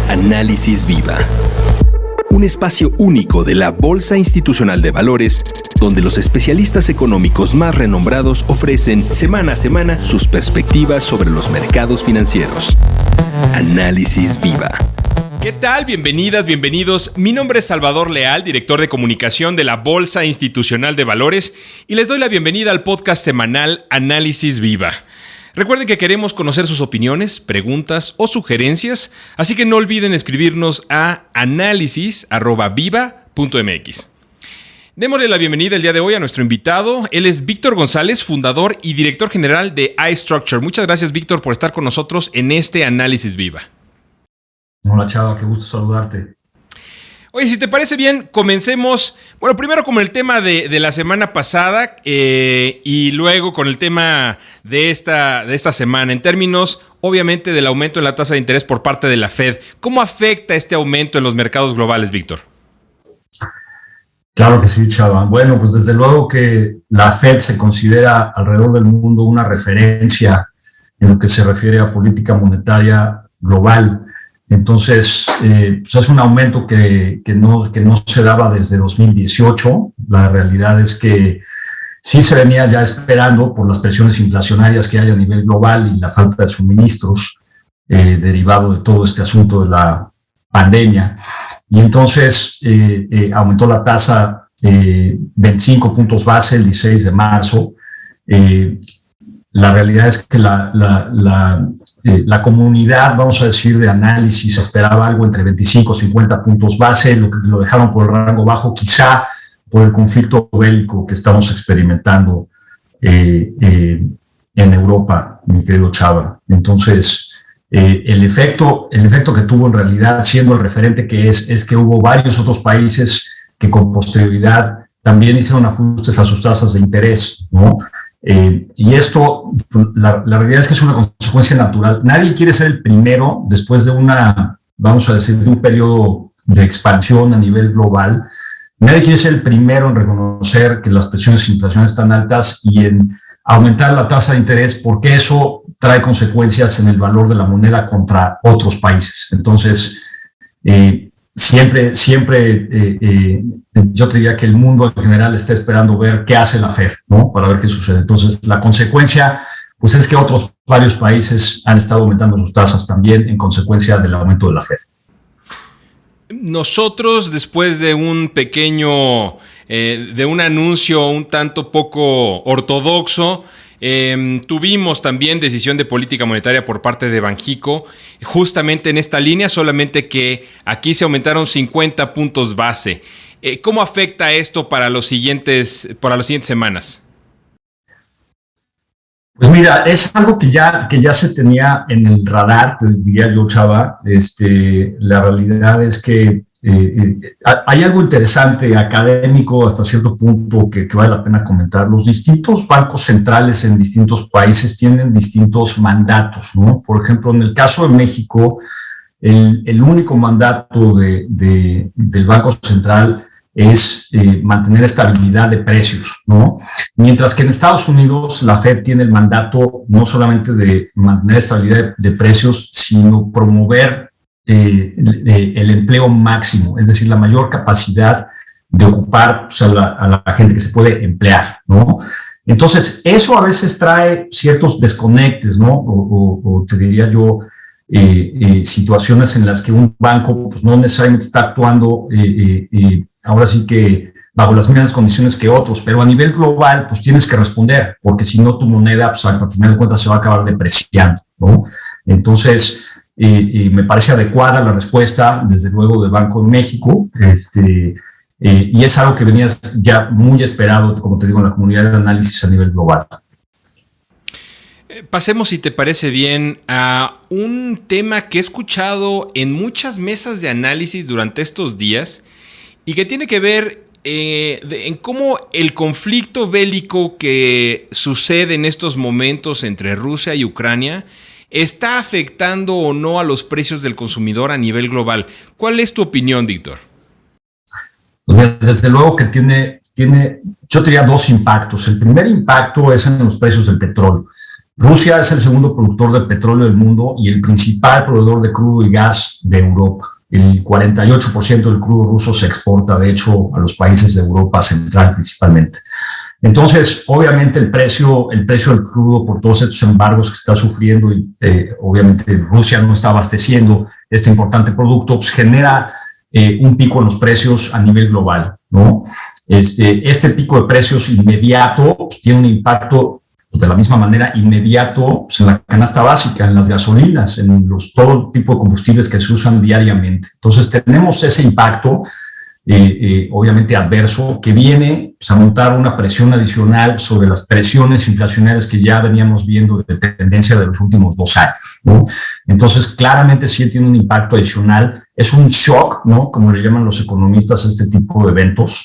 Análisis Viva. Un espacio único de la Bolsa Institucional de Valores, donde los especialistas económicos más renombrados ofrecen semana a semana sus perspectivas sobre los mercados financieros. Análisis Viva. ¿Qué tal? Bienvenidas, bienvenidos. Mi nombre es Salvador Leal, director de comunicación de la Bolsa Institucional de Valores, y les doy la bienvenida al podcast semanal Análisis Viva. Recuerden que queremos conocer sus opiniones, preguntas o sugerencias, así que no olviden escribirnos a análisis@viva.mx. Démosle la bienvenida el día de hoy a nuestro invitado. Él es Víctor González, fundador y director general de iStructure. Muchas gracias, Víctor, por estar con nosotros en este Análisis Viva. Hola, Chava, qué gusto saludarte. Oye, si te parece bien, comencemos, bueno, primero con el tema de la semana pasada y luego con el tema de esta semana, en términos, obviamente, del aumento en la tasa de interés por parte de la Fed. ¿Cómo afecta este aumento en los mercados globales, Víctor? Claro que sí, Chava. Bueno, pues desde luego que la Fed se considera alrededor del mundo una referencia en lo que se refiere a política monetaria global. Entonces, pues es un aumento que no se daba desde 2018. La realidad es que sí se venía ya esperando por las presiones inflacionarias que hay a nivel global y la falta de suministros derivado de todo este asunto de la pandemia. Y entonces aumentó la tasa 25 puntos base el 16 de marzo. La realidad es que la comunidad, vamos a decir, de análisis esperaba algo entre 25 y 50 puntos base, lo dejaron por el rango bajo, quizá por el conflicto bélico que estamos experimentando en Europa, mi querido Chava. Entonces, el efecto que tuvo en realidad, siendo el referente que es que hubo varios otros países que con posterioridad también hicieron ajustes a sus tasas de interés, ¿no? Y esto, la realidad es que es una consecuencia natural. Nadie quiere ser el primero después de vamos a decir, de un periodo de expansión a nivel global. Nadie quiere ser el primero en reconocer que las presiones inflacionarias están altas y en aumentar la tasa de interés, porque eso trae consecuencias en el valor de la moneda contra otros países. Entonces, siempre yo te diría que el mundo en general está esperando ver qué hace la Fed, ¿no? Para ver qué sucede. Entonces, la consecuencia, pues, es que varios países han estado aumentando sus tasas también en consecuencia del aumento de la Fed. Nosotros, después de un pequeño, de un anuncio un tanto poco ortodoxo, tuvimos también decisión de política monetaria por parte de Banxico, justamente en esta línea, solamente que aquí se aumentaron 50 puntos base. ¿Cómo afecta esto para las siguientes semanas? Pues mira, es algo que ya se tenía en el radar, te diría yo, Chava. La realidad es que hay algo interesante, académico hasta cierto punto, que vale la pena comentar. Los distintos bancos centrales en distintos países tienen distintos mandatos, ¿no? Por ejemplo, en el caso de México, el único mandato del Banco Central es mantener estabilidad de precios, ¿no? Mientras que en Estados Unidos la Fed tiene el mandato no solamente de mantener estabilidad de precios, sino promover el empleo máximo, es decir, la mayor capacidad de ocupar, pues, a la gente que se puede emplear, ¿no? Entonces, eso a veces trae ciertos desconectes, ¿no? O te diría yo, situaciones en las que un banco, pues, no necesariamente está actuando ahora sí que bajo las mismas condiciones que otros, pero a nivel global, pues tienes que responder, porque si no tu moneda, pues al final de cuentas se va a acabar depreciando, ¿no? Entonces, me parece adecuada la respuesta, desde luego, del Banco de México, y es algo que venía ya muy esperado, como te digo, en la comunidad de análisis a nivel global. Pasemos, si te parece bien, a un tema que he escuchado en muchas mesas de análisis durante estos días y que tiene que ver en cómo el conflicto bélico que sucede en estos momentos entre Rusia y Ucrania está afectando o no a los precios del consumidor a nivel global. ¿Cuál es tu opinión, Víctor? Pues desde luego que tiene, yo te diría, dos impactos. El primer impacto es en los precios del petróleo. Rusia es el segundo productor de petróleo del mundo y el principal proveedor de crudo y gas de Europa. El 48% del crudo ruso se exporta, de hecho, a los países de Europa Central principalmente. Entonces, obviamente, el precio del crudo por todos estos embargos que está sufriendo, y obviamente Rusia no está abasteciendo este importante producto, pues genera un pico en los precios a nivel global, ¿no? Este pico de precios inmediato pues, tiene un impacto pues, de la misma manera inmediato pues, en la canasta básica, en las gasolinas, en todo tipo de combustibles que se usan diariamente. Entonces tenemos ese impacto obviamente adverso que viene pues, a montar una presión adicional sobre las presiones inflacionarias que ya veníamos viendo de tendencia de los últimos 2 años, ¿no? Entonces claramente sí tiene un impacto adicional, es un shock, ¿no? Como le llaman los economistas a este tipo de eventos,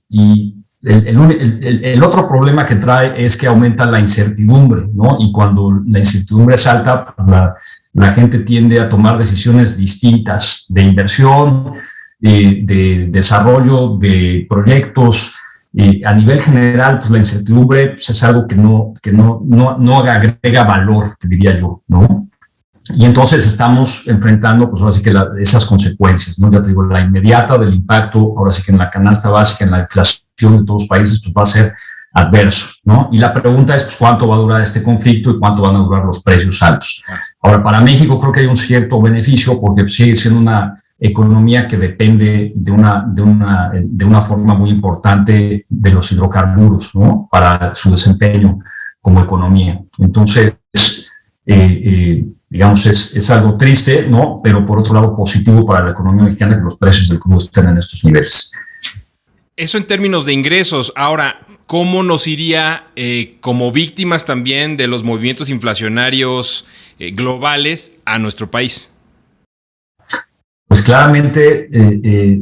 y el otro problema que trae es que aumenta la incertidumbre, ¿no? Y cuando la incertidumbre es alta, la gente tiende a tomar decisiones distintas de inversión, de desarrollo de proyectos. A nivel general, pues la incertidumbre pues, es algo que no agrega valor, te diría yo, ¿no? Y entonces estamos enfrentando, pues ahora sí que esas consecuencias, ¿no? Ya te digo, la inmediata del impacto, ahora sí que en la canasta básica, en la inflación de todos los países, pues va a ser adverso, ¿no? Y la pregunta es, pues, ¿cuánto va a durar este conflicto y cuánto van a durar los precios altos? Ahora, para México creo que hay un cierto beneficio porque sigue siendo una economía que depende de una forma muy importante de los hidrocarburos, ¿no? Para su desempeño como economía. Entonces, digamos, es algo triste, ¿no? Pero por otro lado positivo para la economía mexicana que los precios del crudo estén en estos niveles. Eso en términos de ingresos. Ahora, ¿cómo nos iría como víctimas también de los movimientos inflacionarios globales a nuestro país? Pues claramente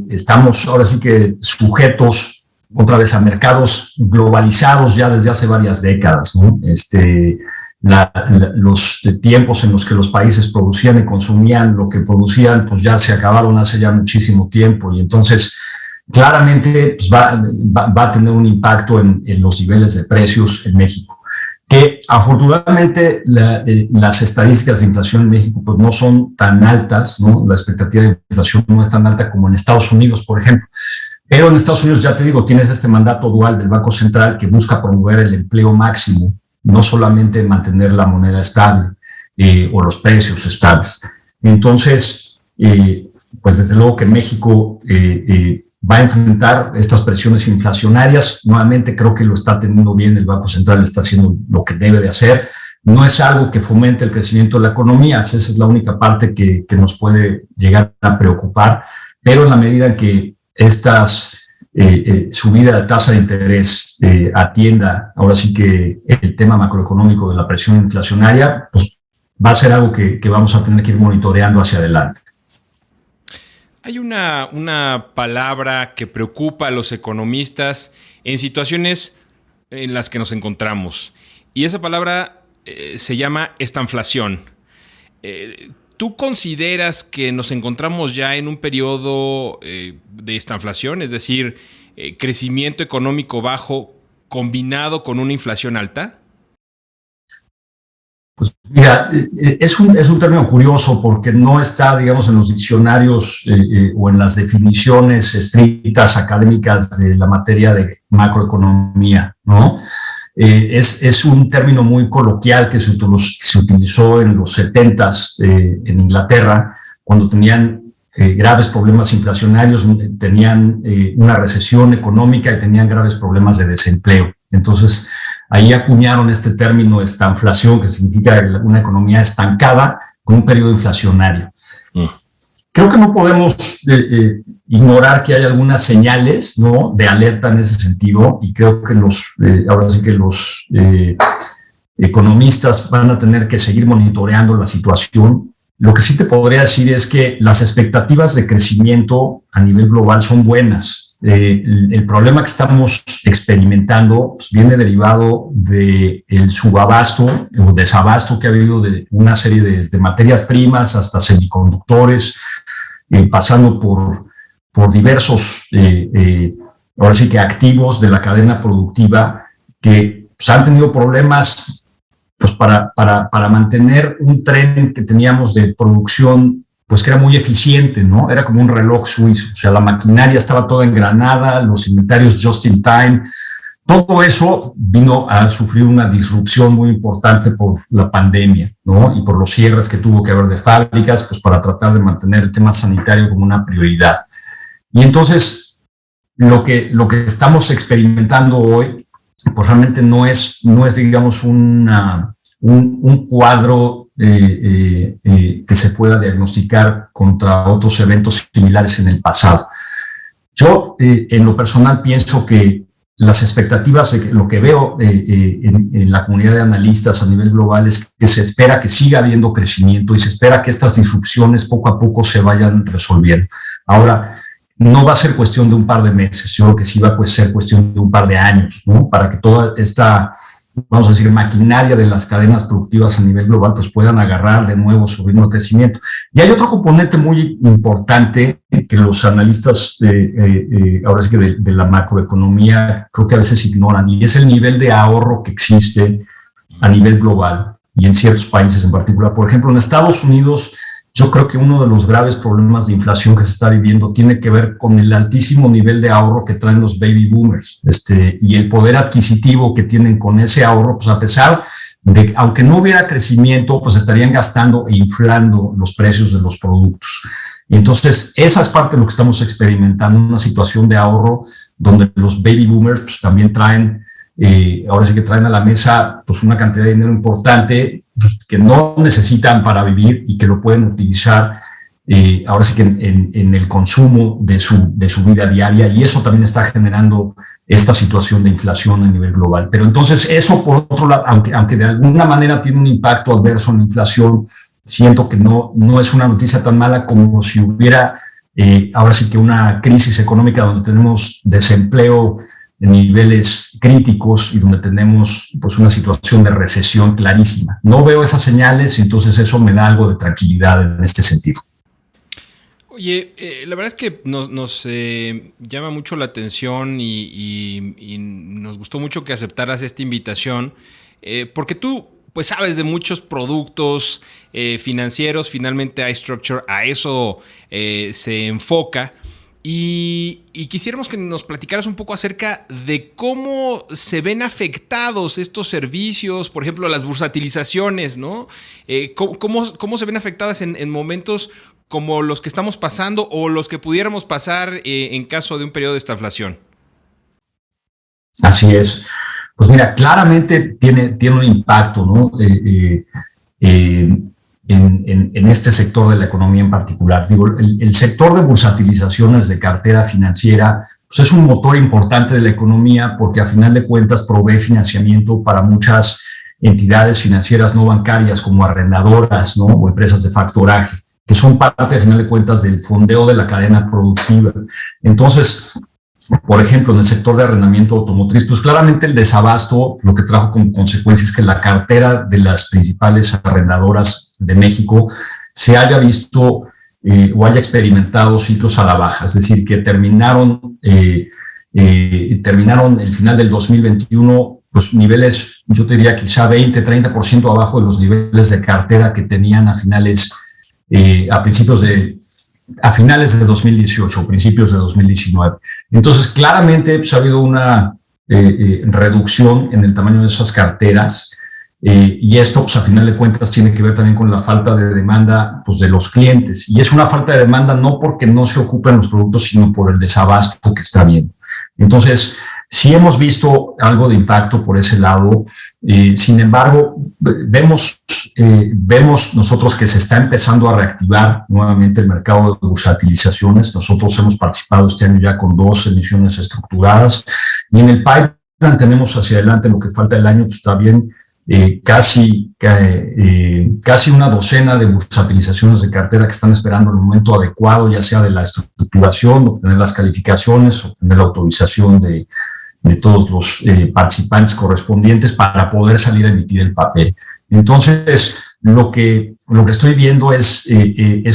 estamos ahora sí que sujetos otra vez a mercados globalizados ya desde hace varias décadas, ¿no? Los tiempos en los que los países producían y consumían lo que producían, pues ya se acabaron hace ya muchísimo tiempo y entonces claramente pues va a tener un impacto en los niveles de precios en México. Que afortunadamente las estadísticas de inflación en México pues no son tan altas, ¿no? La expectativa de inflación no es tan alta como en Estados Unidos, por ejemplo. Pero en Estados Unidos, ya te digo, tienes este mandato dual del Banco Central que busca promover el empleo máximo, no solamente mantener la moneda estable o los precios estables. Entonces, pues desde luego que México va a enfrentar estas presiones inflacionarias. Nuevamente creo que lo está teniendo bien, el Banco Central está haciendo lo que debe de hacer. No es algo que fomente el crecimiento de la economía, esa es la única parte que nos puede llegar a preocupar, pero en la medida en que estas subida de tasa de interés atienda ahora sí que el tema macroeconómico de la presión inflacionaria, pues va a ser algo que vamos a tener que ir monitoreando hacia adelante. Hay una palabra que preocupa a los economistas en situaciones en las que nos encontramos. Y esa palabra se llama estanflación. ¿Tú consideras que nos encontramos ya en un periodo de estanflación? Es decir, crecimiento económico bajo combinado con una inflación alta. Pues mira, es un término curioso porque no está, digamos, en los diccionarios o en las definiciones estrictas académicas de la materia de macroeconomía, ¿no? Es un término muy coloquial que se utilizó en los 70s en Inglaterra, cuando tenían graves problemas inflacionarios, tenían una recesión económica y tenían graves problemas de desempleo. Entonces, ahí acuñaron este término estanflación, que significa una economía estancada con un periodo inflacionario. Creo que no podemos ignorar que hay algunas señales, ¿no?, de alerta en ese sentido, y creo que ahora sí que los economistas van a tener que seguir monitoreando la situación. Lo que sí te podría decir es que las expectativas de crecimiento a nivel global son buenas. El problema que estamos experimentando pues, viene derivado del subabasto o desabasto que ha habido de una serie de materias primas hasta semiconductores, pasando por diversos, ahora sí que activos de la cadena productiva que pues, han tenido problemas pues para mantener un tren que teníamos de producción, pues que era muy eficiente, ¿no? Era como un reloj suizo, o sea, la maquinaria estaba toda engranada, los inventarios just in time. Todo eso vino a sufrir una disrupción muy importante por la pandemia, ¿no? Y por los cierres que tuvo que haber de fábricas, pues para tratar de mantener el tema sanitario como una prioridad. Y entonces, lo que estamos experimentando hoy, pues realmente no es digamos, un cuadro que se pueda diagnosticar contra otros eventos similares en el pasado. Yo, en lo personal, pienso que las expectativas, lo que veo en la comunidad de analistas a nivel global es que se espera que siga habiendo crecimiento y se espera que estas disrupciones poco a poco se vayan resolviendo. Ahora, no va a ser cuestión de un par de meses, yo creo que sí va a ser cuestión de un par de años, ¿no? Para que toda esta, vamos a decir, maquinaria de las cadenas productivas a nivel global pues puedan agarrar de nuevo su ritmo de crecimiento. Y hay otro componente muy importante que los analistas ahora sí que de la macroeconomía creo que a veces ignoran, y es el nivel de ahorro que existe a nivel global y en ciertos países en particular. Por ejemplo, en Estados Unidos, yo creo que uno de los graves problemas de inflación que se está viviendo tiene que ver con el altísimo nivel de ahorro que traen los baby boomers, y el poder adquisitivo que tienen con ese ahorro, pues a pesar de que, aunque no hubiera crecimiento, pues estarían gastando e inflando los precios de los productos. Y entonces, esa es parte de lo que estamos experimentando, una situación de ahorro donde los baby boomers pues también traen, ahora sí que traen a la mesa pues una cantidad de dinero importante pues, que no necesitan para vivir y que lo pueden utilizar ahora sí que en el consumo de su vida diaria, y eso también está generando esta situación de inflación a nivel global. Pero entonces eso, por otro lado, aunque de alguna manera tiene un impacto adverso en la inflación, siento que no es una noticia tan mala como si hubiera ahora sí que una crisis económica donde tenemos desempleo en niveles críticos y donde tenemos pues una situación de recesión clarísima. No veo esas señales, entonces eso me da algo de tranquilidad en este sentido. Oye, la verdad es que nos llama mucho la atención y nos gustó mucho que aceptaras esta invitación, porque tú pues sabes de muchos productos financieros. Finalmente iStructure a eso se enfoca. Y quisiéramos que nos platicaras un poco acerca de cómo se ven afectados estos servicios, por ejemplo, las bursatilizaciones, ¿no? ¿Cómo se ven afectadas en momentos como los que estamos pasando o los que pudiéramos pasar en caso de un periodo de estaflación? Así es. Pues mira, claramente tiene un impacto, ¿no? En este sector de la economía en particular. Digo, el sector de bursatilizaciones de cartera financiera pues es un motor importante de la economía porque a final de cuentas provee financiamiento para muchas entidades financieras no bancarias como arrendadoras, ¿no? O empresas de factoraje, que son parte a final de cuentas del fondeo de la cadena productiva. Entonces, por ejemplo, en el sector de arrendamiento automotriz, pues claramente el desabasto lo que trajo como consecuencia es que la cartera de las principales arrendadoras de México se haya visto o haya experimentado ciclos a la baja, es decir, que terminaron el final del 2021 pues niveles, yo te diría quizá 20-30% abajo de los niveles de cartera que tenían a finales de 2018, principios de 2019. Entonces, claramente pues, ha habido una reducción en el tamaño de esas carteras y esto, pues, a final de cuentas, tiene que ver también con la falta de demanda pues, de los clientes. Y es una falta de demanda no porque no se ocupen los productos, sino por el desabasto que está habiendo. Entonces, sí hemos visto algo de impacto por ese lado. Sin embargo, vemos nosotros que se está empezando a reactivar nuevamente el mercado de bursatilizaciones. Nosotros hemos participado este año ya con 2 emisiones estructuradas y en el pipeline tenemos hacia adelante lo que falta del año, pues también casi una docena de bursatilizaciones de cartera que están esperando el momento adecuado, ya sea de la estructuración, obtener las calificaciones, obtener la autorización de todos los participantes correspondientes para poder salir a emitir el papel. Entonces, lo que estoy viendo es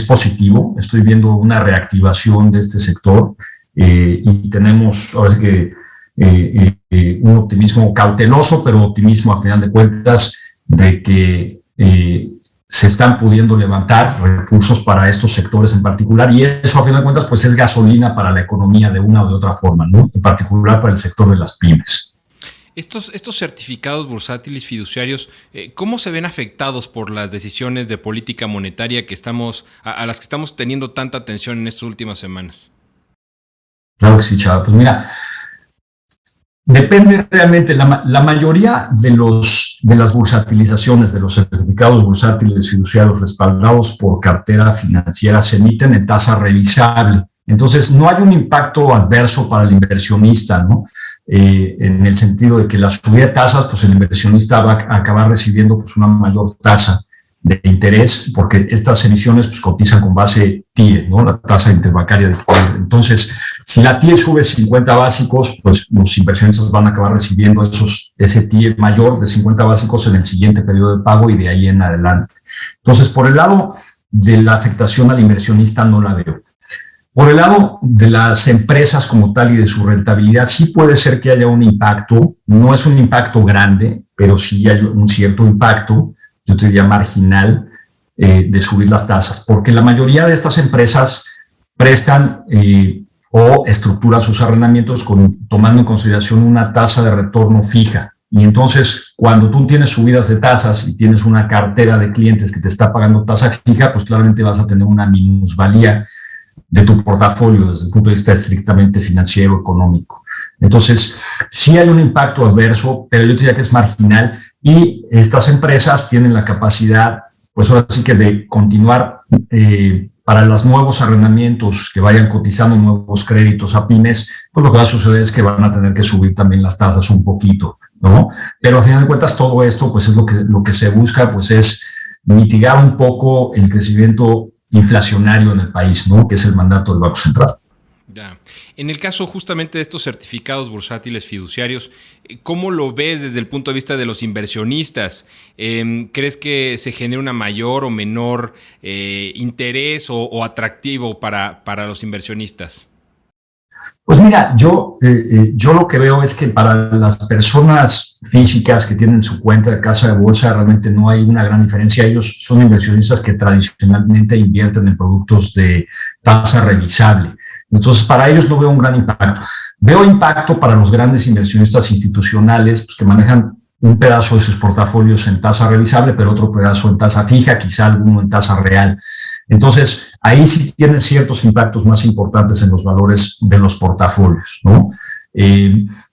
positivo. Estoy viendo una reactivación de este sector y tenemos ahora que un optimismo cauteloso, pero optimismo a final de cuentas de que se están pudiendo levantar recursos para estos sectores en particular, y eso a fin de cuentas pues es gasolina para la economía de una o de otra forma, ¿no? En particular para el sector de las pymes. Estos certificados bursátiles fiduciarios, ¿cómo se ven afectados por las decisiones de política monetaria a las que estamos teniendo tanta atención en estas últimas semanas? Claro que sí, Chava. Pues mira, depende realmente, la mayoría de las bursatilizaciones, de los certificados bursátiles fiduciarios respaldados por cartera financiera se emiten en tasa revisable. Entonces, no hay un impacto adverso para el inversionista, ¿no? En el sentido de que la subida de tasas, pues el inversionista va a acabar recibiendo pues una mayor tasa de interés, porque estas emisiones pues cotizan con base TIE, ¿no? La tasa interbancaria de TIE. Entonces, si la TIE sube 50 básicos, pues los inversionistas van a acabar recibiendo ese TIE mayor de 50 básicos en el siguiente periodo de pago y de ahí en adelante. Entonces, por el lado de la afectación al inversionista no la veo. Por el lado de las empresas como tal y de su rentabilidad, sí puede ser que haya un impacto. No es un impacto grande, pero sí hay un cierto impacto, yo te diría marginal, de subir las tasas, porque la mayoría de estas empresas prestan o estructuran sus arrendamientos tomando en consideración una tasa de retorno fija. Y entonces, cuando tú tienes subidas de tasas y tienes una cartera de clientes que te está pagando tasa fija, pues claramente vas a tener una minusvalía de tu portafolio desde el punto de vista estrictamente financiero, económico. Entonces, sí hay un impacto adverso, pero yo diría que es marginal, y estas empresas tienen la capacidad, pues ahora sí que de continuar para los nuevos arrendamientos que vayan cotizando nuevos créditos a pymes, pues lo que va a suceder es que van a tener que subir también las tasas un poquito, ¿no? Pero a final de cuentas todo esto, pues es lo que se busca, pues es mitigar un poco el crecimiento inflacionario en el país, ¿no? Que es el mandato del Banco Central. Ya. En el caso justamente de estos certificados bursátiles fiduciarios, ¿cómo lo ves desde el punto de vista de los inversionistas? ¿Crees que se genera una mayor o menor interés o atractivo para los inversionistas? Pues mira, yo lo que veo es que para las personas físicas que tienen su cuenta de casa de bolsa realmente no hay una gran diferencia. Ellos son inversionistas que tradicionalmente invierten en productos de tasa revisable. Entonces, para ellos no veo un gran impacto. Veo impacto para los grandes inversionistas institucionales pues, que manejan un pedazo de sus portafolios en tasa revisable, pero otro pedazo en tasa fija, quizá alguno en tasa real. Entonces, ahí sí tienen ciertos impactos más importantes en los valores de los portafolios, ¿no?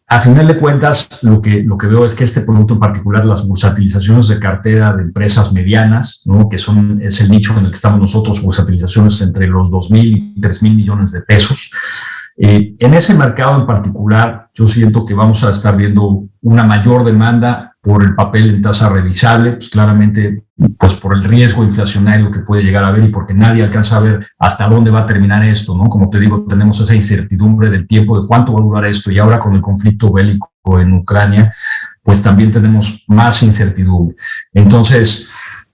A final de cuentas, lo que veo es que este producto en particular, las bursatilizaciones de cartera de empresas medianas, ¿no? Que es el nicho en el que estamos nosotros, bursatilizaciones entre los 2,000 y 3,000 millones de pesos. En ese mercado en particular, yo siento que vamos a estar viendo una mayor demanda por el papel en tasa revisable, pues claramente pues por el riesgo inflacionario que puede llegar a haber y porque nadie alcanza a ver hasta dónde va a terminar esto, ¿no? Como te digo, tenemos esa incertidumbre del tiempo de cuánto va a durar esto, y ahora con el conflicto bélico en Ucrania, pues también tenemos más incertidumbre. Entonces,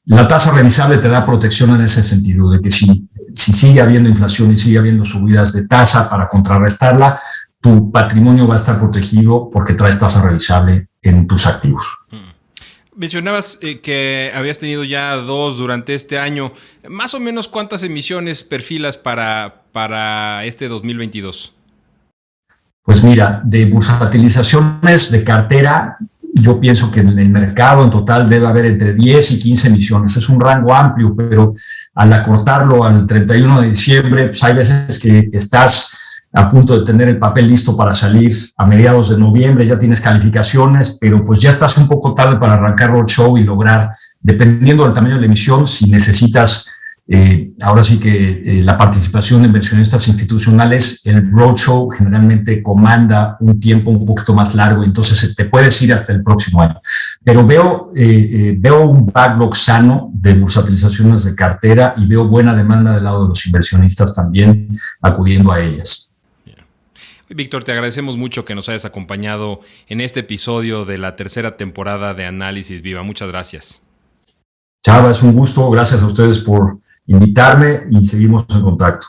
la tasa revisable te da protección en ese sentido, de que si sigue habiendo inflación y sigue habiendo subidas de tasa para contrarrestarla, tu patrimonio va a estar protegido porque traes tasa revisable en tus activos. Mencionabas que habías tenido ya 2 durante este año. Más o menos, ¿cuántas emisiones perfilas para este 2022? Pues mira, de bursatilizaciones de cartera, yo pienso que en el mercado en total debe haber entre 10 y 15 emisiones. Es un rango amplio, pero al acortarlo al 31 de diciembre, pues hay veces que estás a punto de tener el papel listo para salir a mediados de noviembre, ya tienes calificaciones, pero pues ya estás un poco tarde para arrancar roadshow y lograr, dependiendo del tamaño de la emisión, si necesitas ahora sí que la participación de inversionistas institucionales, el roadshow generalmente comanda un tiempo un poquito más largo, entonces te puedes ir hasta el próximo año. Pero veo un backlog sano de bursatilizaciones de cartera y veo buena demanda del lado de los inversionistas también acudiendo a ellas. Víctor, te agradecemos mucho que nos hayas acompañado en este episodio de la tercera temporada de Análisis Viva. Muchas gracias. Chava, es un gusto. Gracias a ustedes por invitarme y seguimos en contacto.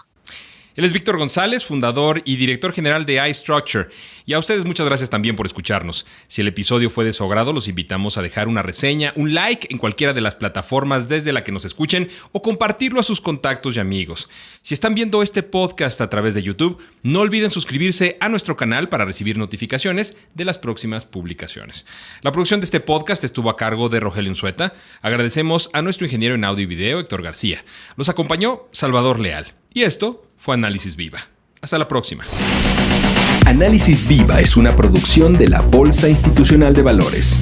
Él es Víctor González, fundador y director general de iStructure. Y a ustedes muchas gracias también por escucharnos. Si el episodio fue de su agrado, los invitamos a dejar una reseña, un like en cualquiera de las plataformas desde la que nos escuchen o compartirlo a sus contactos y amigos. Si están viendo este podcast a través de YouTube, no olviden suscribirse a nuestro canal para recibir notificaciones de las próximas publicaciones. La producción de este podcast estuvo a cargo de Rogelio Unzueta. Agradecemos a nuestro ingeniero en audio y video, Héctor García. Los acompañó Salvador Leal. Y esto fue Análisis Viva. Hasta la próxima. Análisis Viva es una producción de la Bolsa Institucional de Valores.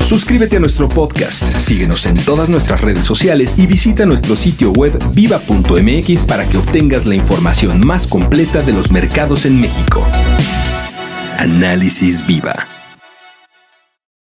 Suscríbete a nuestro podcast, síguenos en todas nuestras redes sociales y visita nuestro sitio web viva.mx para que obtengas la información más completa de los mercados en México. Análisis Viva.